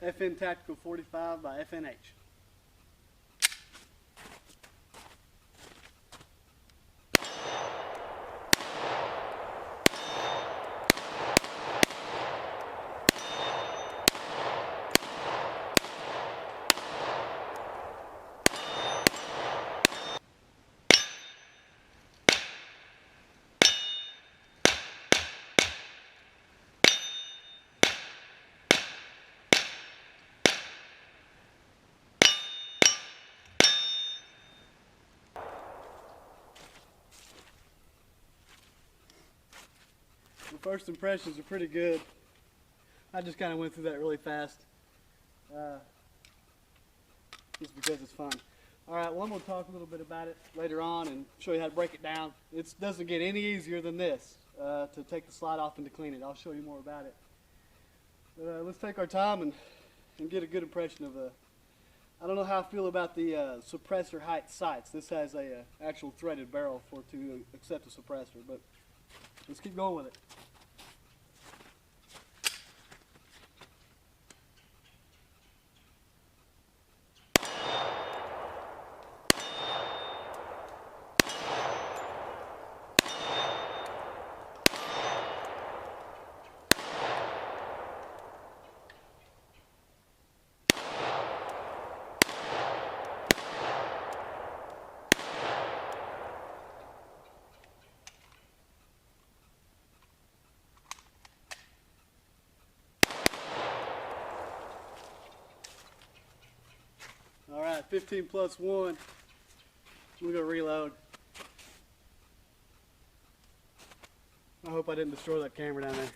FN Tactical 45 by FNH. The first impressions are pretty good. I just kind of went through that really fast, just because it's fun. All right, well, I'm going to talk a little bit about it later on and show you how to break it down. It doesn't get any easier than this to take the slide off and to clean it. I'll show you more about it. But let's take our time and get a good impression of I don't know how I feel about the suppressor height sights. This has a actual threaded barrel to accept a suppressor, but let's keep going with it. All right, 15 plus 1. We're going to reload. I hope I didn't destroy that camera down there.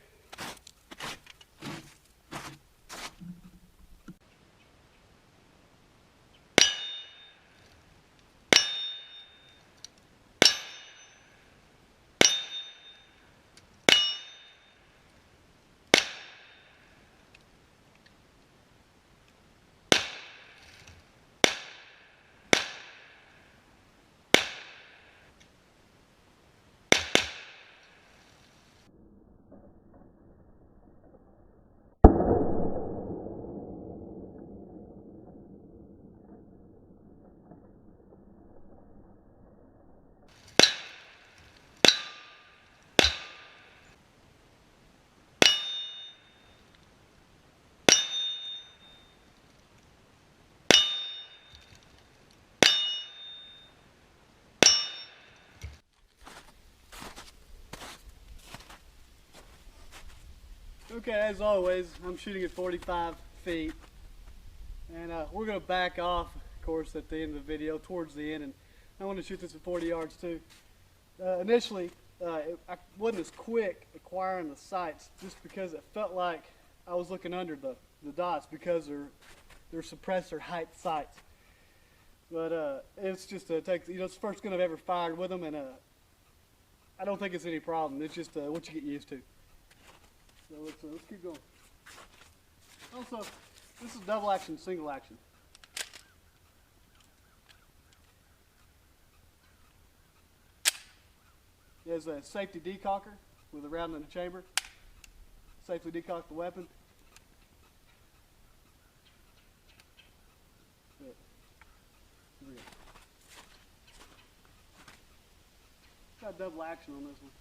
Okay, as always, I'm shooting at 45 feet, and we're going to back off, of course, at the end of the video, towards the end, and I want to shoot this at 40 yards too. Initially, I wasn't as quick acquiring the sights just because it felt like I was looking under the dots because they're suppressor height sights. But it's just it's the first gun I've ever fired with them, and I don't think it's any problem. It's just what you get used to. So let's keep going. Also, this is double action, single action. There's a safety decocker with a round in the chamber. Safely decock the weapon. Good. Here we go. Got double action on this one.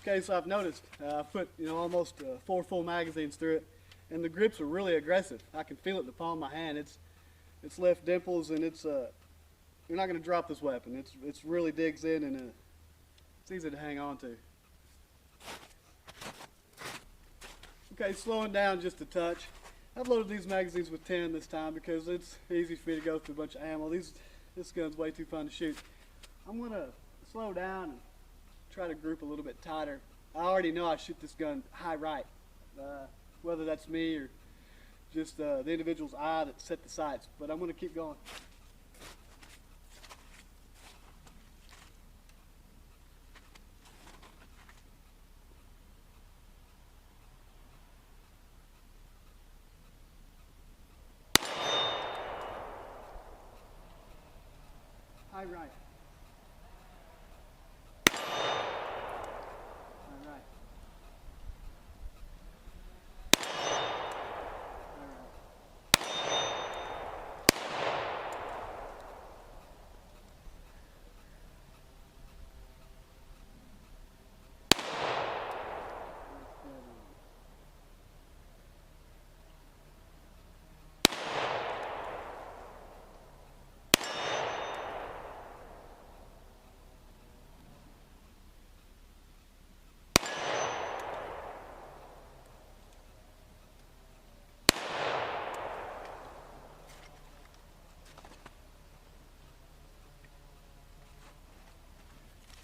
Okay, so I've noticed I've put almost 4 full magazines through it, and the grips are really aggressive. I can feel it in the palm of my hand. It's left dimples, and you're not going to drop this weapon. It's really digs in, and it's easy to hang on to. Okay, slowing down just a touch. I've loaded these magazines with 10 this time because it's easy for me to go through a bunch of ammo. This gun's way too fun to shoot. I'm going to slow down and try to group a little bit tighter. I already know I shoot this gun high right, whether that's me or just the individual's eye that set the sights, but I'm going to keep going. High right. High right.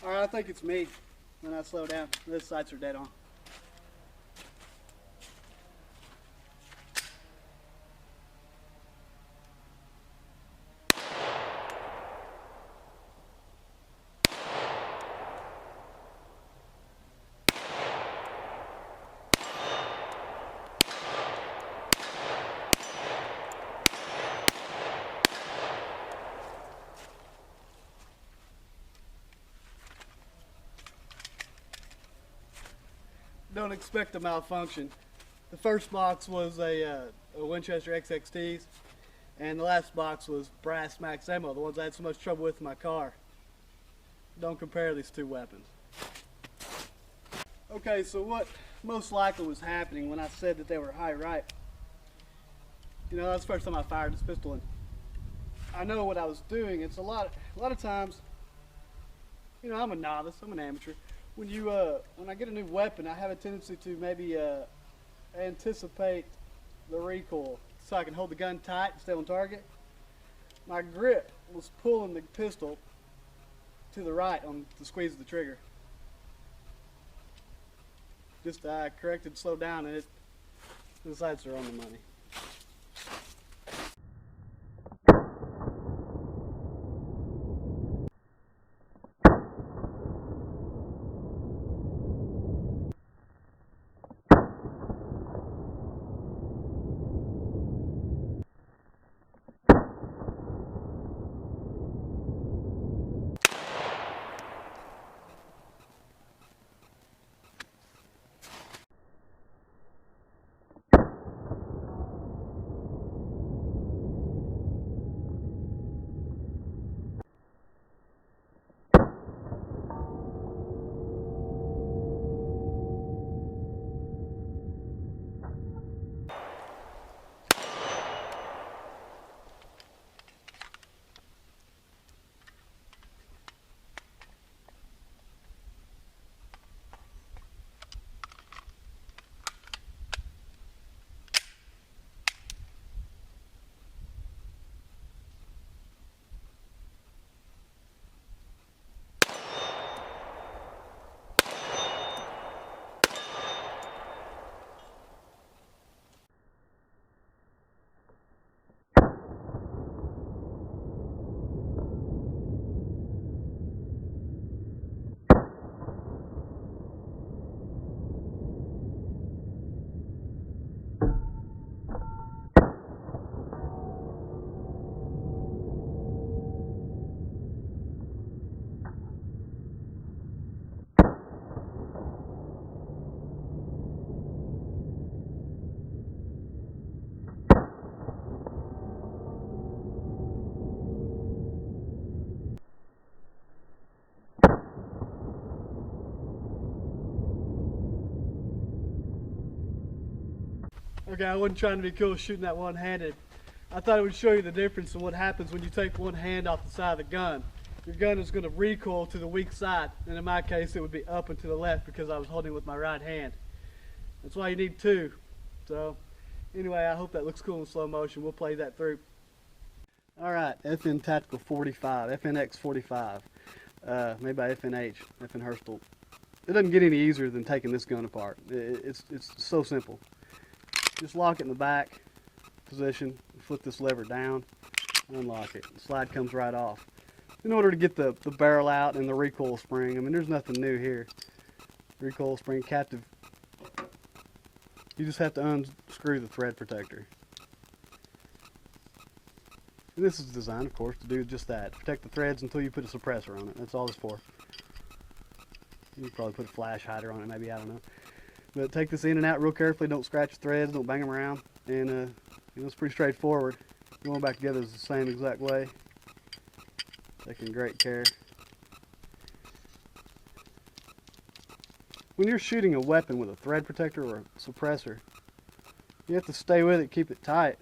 Alright, I think it's me when I slow down. The sights are dead on. Don't expect a malfunction. The first box was a Winchester XXTs, and the last box was brass max ammo, the ones I had so much trouble with in my car. Don't compare these two weapons. Okay, so what most likely was happening when I said that they were high right, that's the first time I fired this pistol, and I know what I was doing. It's a lot of times, I'm a novice, I'm an amateur. When I get a new weapon, I have a tendency to maybe anticipate the recoil so I can hold the gun tight and stay on target. My grip was pulling the pistol to the right on the squeeze of the trigger. Just I corrected, slowed down, and the sights are on the money. Okay, I wasn't trying to be cool shooting that one-handed. I thought it would show you the difference in what happens when you take one hand off the side of the gun. Your gun is going to recoil to the weak side, and in my case it would be up and to the left because I was holding it with my right hand. That's why you need two. So anyway, I hope that looks cool in slow motion. We'll play that through. Alright, FN Tactical 45, FNX 45, made by FNH, FN Hurstel. It doesn't get any easier than taking this gun apart. It's so simple. Just lock it in the back position, flip this lever down, unlock it. The slide comes right off. In order to get the barrel out and the recoil spring, I mean, there's nothing new here. Recoil spring, captive. You just have to unscrew the thread protector. And this is designed, of course, to do just that. Protect the threads until you put a suppressor on it. That's all it's for. You can probably put a flash hider on it, maybe, I don't know. But take this in and out real carefully. Don't scratch the threads, don't bang them around. And you know, it's pretty straightforward. Going back together is the same exact way. Taking great care. When you're shooting a weapon with a thread protector or a suppressor, you have to stay with it, keep it tight.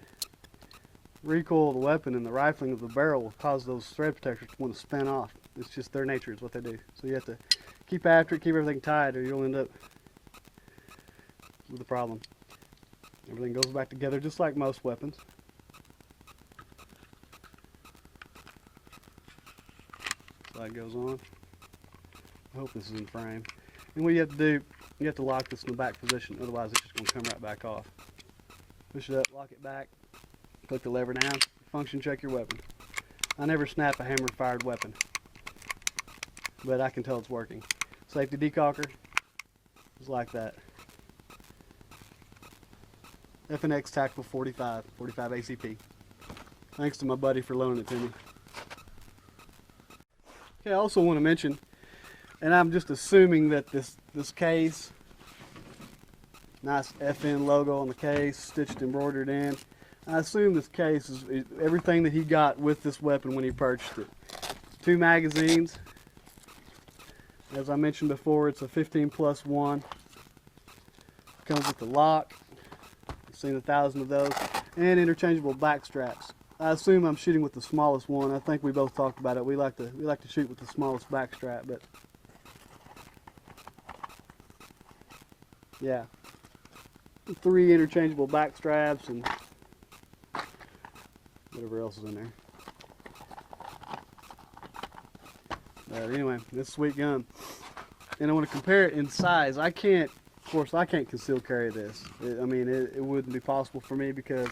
Recoil of the weapon and the rifling of the barrel will cause those thread protectors to want to spin off. It's just their nature is what they do. So you have to keep after it, keep everything tight, or you'll end up with a problem. Everything goes back together just like most weapons. Slide goes on. I hope this is in frame. And what you have to do, you have to lock this in the back position, otherwise it's just going to come right back off. Push it up, lock it back, click the lever down, function check your weapon. I never snap a hammer fired weapon, but I can tell it's working. Safety decocker is like that. FNX Tactical 45 ACP. Thanks to my buddy for loaning it to me. Okay, I also want to mention, and I'm just assuming that this case, nice FN logo on the case, stitched, embroidered in. I assume this case is everything that he got with this weapon when he purchased it. 2 magazines. As I mentioned before, it's a 15+1. Comes with the lock. I've seen 1,000 of those. And interchangeable back straps. I assume I'm shooting with the smallest one. I think we both talked about it. We like to shoot with the smallest back strap, but yeah. 3 interchangeable back straps and whatever else is in there. But anyway, this is a sweet gun. And I want to compare it in size. Of course, I can't conceal carry this. It wouldn't be possible for me because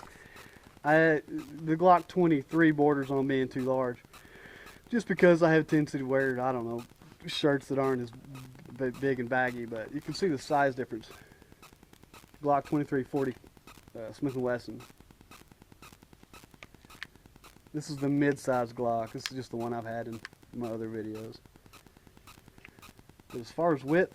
the Glock 23 borders on being too large. Just because I have a tendency to wear, I don't know, shirts that aren't as big and baggy, but you can see the size difference. Glock 2340 Smith & Wesson. This is the mid-size Glock. This is just the one I've had in my other videos. But as far as width,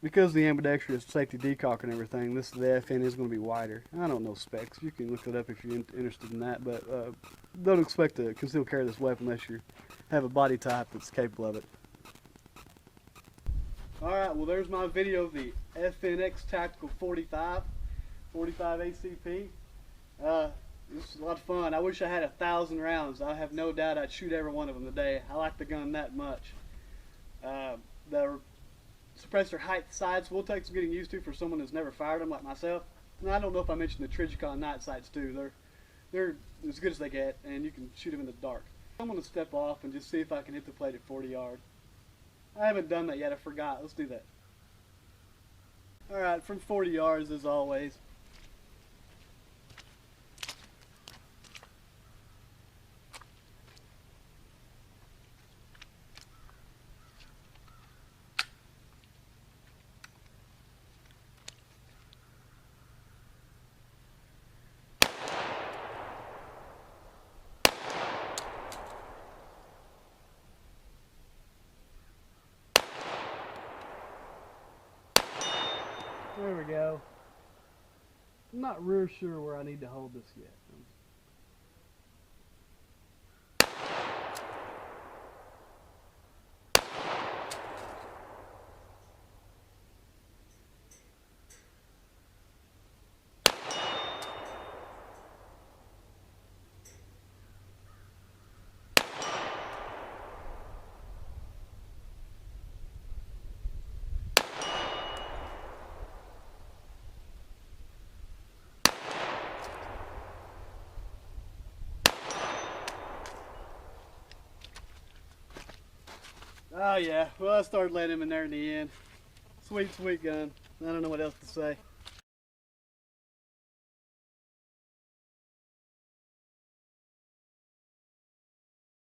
because the ambidextrous safety decock and everything, the FN is going to be wider. I don't know specs. You can look it up if you're interested in that, but don't expect to conceal carry this weapon unless you have a body type that's capable of it. Alright, well there's my video of the FNX Tactical 45 ACP. This was a lot of fun. I wish I had 1,000 rounds. I have no doubt I'd shoot every one of them today. I like the gun that much. The suppressor height sights will take some getting used to for someone who's never fired them like myself. And I don't know if I mentioned the Trigicon night sights too. They're as good as they get, and you can shoot them in the dark. I'm going to step off and just see if I can hit the plate at 40 yards. I haven't done that yet. I forgot. Let's do that. Alright, from 40 yards as always. There we go. I'm not real sure where I need to hold this yet. Oh yeah, well I started letting him in there in the end. Sweet, sweet gun. I don't know what else to say.